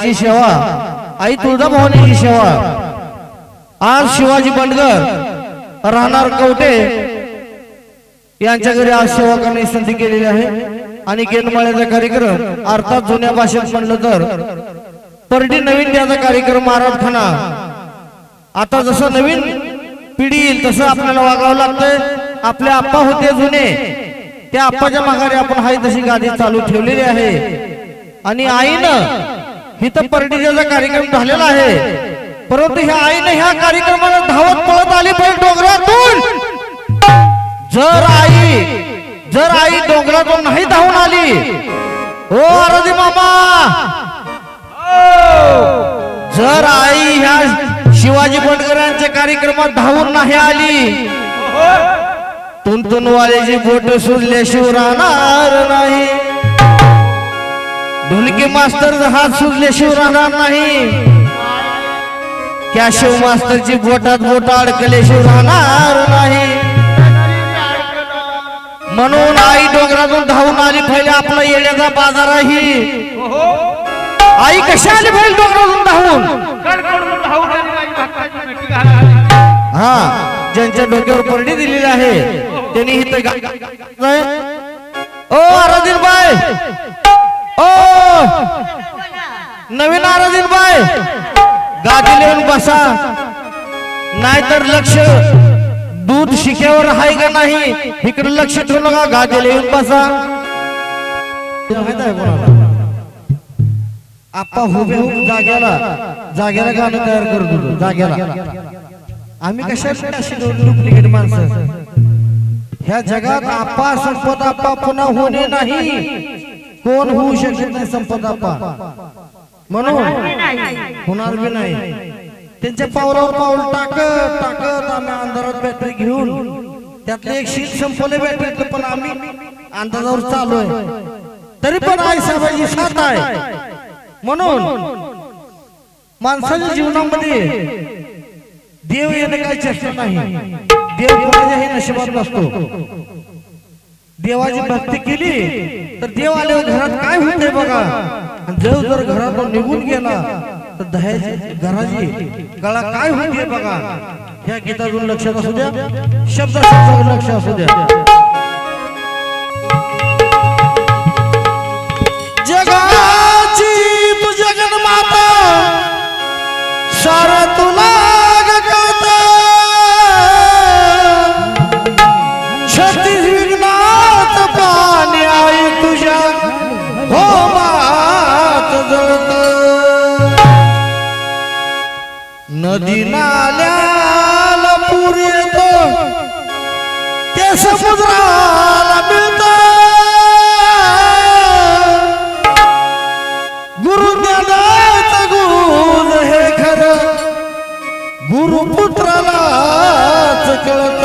आईची सेवा, आई तुळजाभवानीची सेवा। आज शिवाजी बंडगर राहणार कवटे यांच्या घरी आज सेवा करण्याची संधी केलेली आहे आणि गेनमाळ्याचा कार्यक्रम अर्थात जुन्या भाषेत म्हणलं तर परडी नवीन द्याचा कार्यक्रम महाराजखाना। आता जसं नवीन पिढी येईल तसं आपल्याला वागावं लागतंय। आपले आप्पा होते जुने, त्या आप्पाच्या माघारी आपण हाय तशी गादी चालू ठेवलेली आहे आणि आईनं इथं परडीचा कार्यक्रम झालेला आहे, परंतु ह्या आईने ह्या कार्यक्रमाला धावत पळत आली पाहिजे डोंगरातून। जर आई डोंगरातून नाही धावून आली, ओ आराधी मामा, जर आई ह्या शिवाजी बंडगरांच्या कार्यक्रमात धावून नाही आली, तुंतुनवाल्याची बोट सुजल्याशिवाय राहणार नाही, ढोलकी मास्तर हात सुजल्याशिवाय राहणार नाही, कॅशिव मास्टरची बोटात बोट अडकल्याशिवाय राहणार नाही। म्हणून आई डोंगरातून धावून आली पाहिजे। आपला येण्याचा बाजार आहे, आई कशी आली पाहिजे डोंगरातून धावून? हा, ज्यांच्या डोक्यावर परडी दिलेली आहे त्यांनी इथं ओ आराधीन बाय, ओ नवीन आराधीन बाय, गादी लिहून बसा, नाहीतर लक्ष दूध शिक्यावर आहे का नाही इकडे लक्ष ठेवू नका, गादी लिहून बसा। आप्पा हुबेहूब जाग्याला गाणं तयार करत होतो जाग्याला। आम्ही कशाला अशी डुप्लिकेट माणसं? ह्या जगात आप्पा संपत आप्पा पुन्हा होणे नाही, कोण होऊ शकत नाही संपत आप्पा, म्हणून होणार बी नाही। त्यांच्या पावलावर पाऊल टाकत टाकत आम्ही अंधारात बॅटरी घेऊन त्यातले एक शीट संपवले बॅटरीतलं, पण आम्ही अंदाजावर चालू आहे, तरी पण आई साहेबांची साथ आहे। म्हणून माणसाच्या जीवनामध्ये देव येणं काही चेष्टा नाही, देव कोणाच्याही नशिबात नसतो। देवाची भक्ती केली तर देव आल्यावर घरात काय होते बघा, देव जर घरातून निघून गेला तर दह्याची घराची गळा काय होते बघा। ह्या गीतातून लक्षात असू द्या, शब्दाचं लक्ष असू द्या। जगाची तू जगन्माता सारा तुला गगता, छत्तीस विघ्नात पाणी आई तुझ्या होमात जळत, नदी नाल्याला पूर येतो ते समुद्राला मिळत, गुरुज्ञानाचं गुण हे खरं गुरुपुत्रालाच कळत।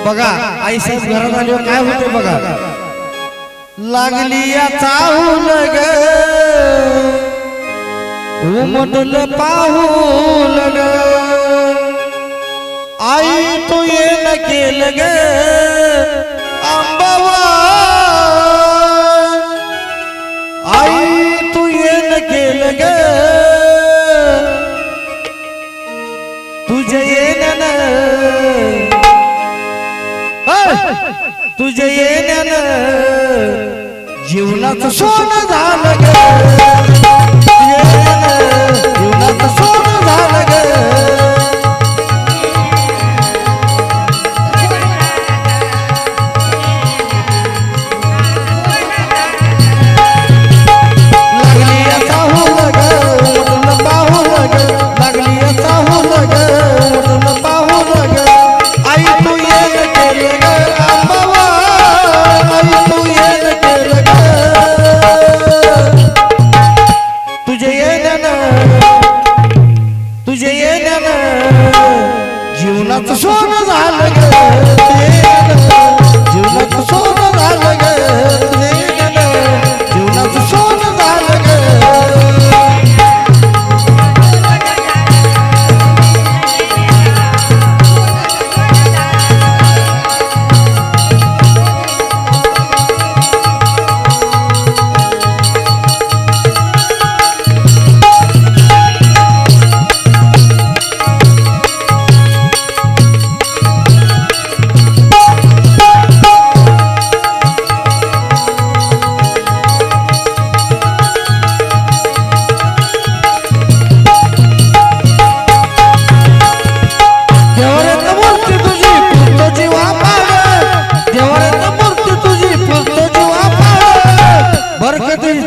बघा आई साहेब घरात आल्यावर काय होते बघा, लागली या चाहूल ग उमटलं पाहूल ग आई तू ये न केलं ग आंबावा आई तू ये न केलं ग तुझे येण्यानं तुझे येण्यानं जीवनाचं सोनं झालं ग जीवनाचं सोनं झालं ग जीवनाचं सोनं झालं ग जीवनाचं सोनं झालं ग जीवनाचं सोनं झालं ग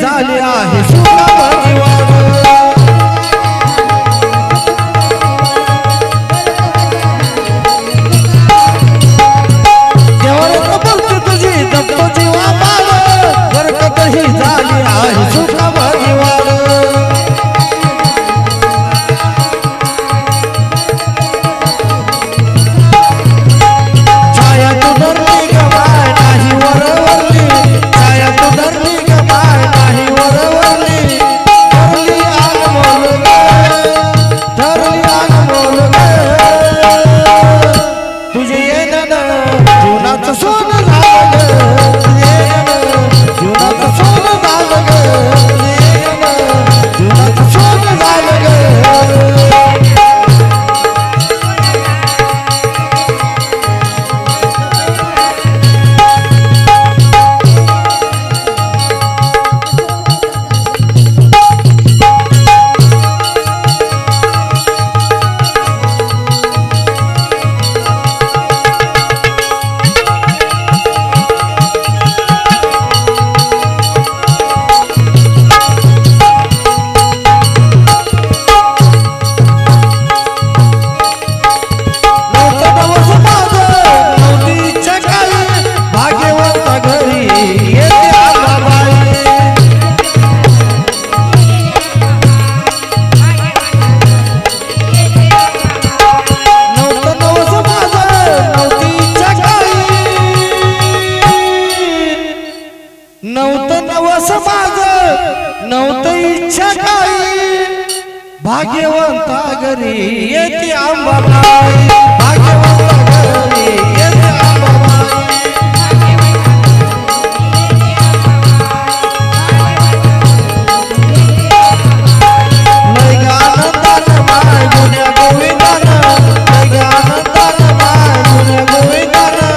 झाली आहे तुझी जपतो जीवा बाळ बरकत ही झाली आहे सुखा भगवान छाया तू धरली गमाय नाही वरवरली छाया तू धरली गमाय जीवनाचं सोनं झालं ग जीवनाचं सोनं झालं ग जीवनाचं सोनं झालं ग नव्हतं इच्छा काही भाग्यवंता घरी येते आंबाबाई भाग्यवंता घरी येते आंबाबाई लय ग आनंदानं माय गुण्या गोविंदानं लय ग आनंदानं माय गुण्या गोविंदानं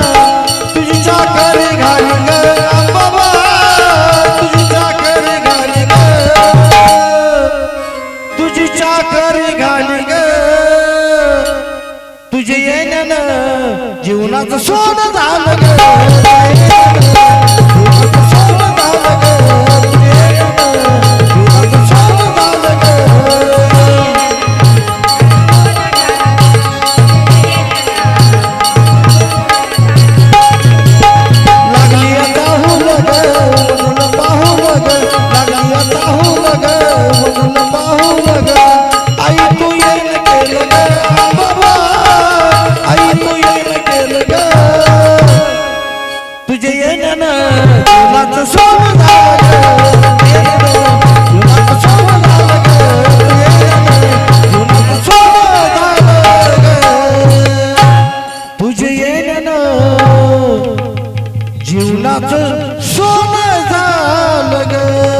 तुझी चाकरी घाली ग आंबाबा तुझी चाकरी घाली ग तुझी चाकरी घाली ग फुलाचं सोनं झालं ग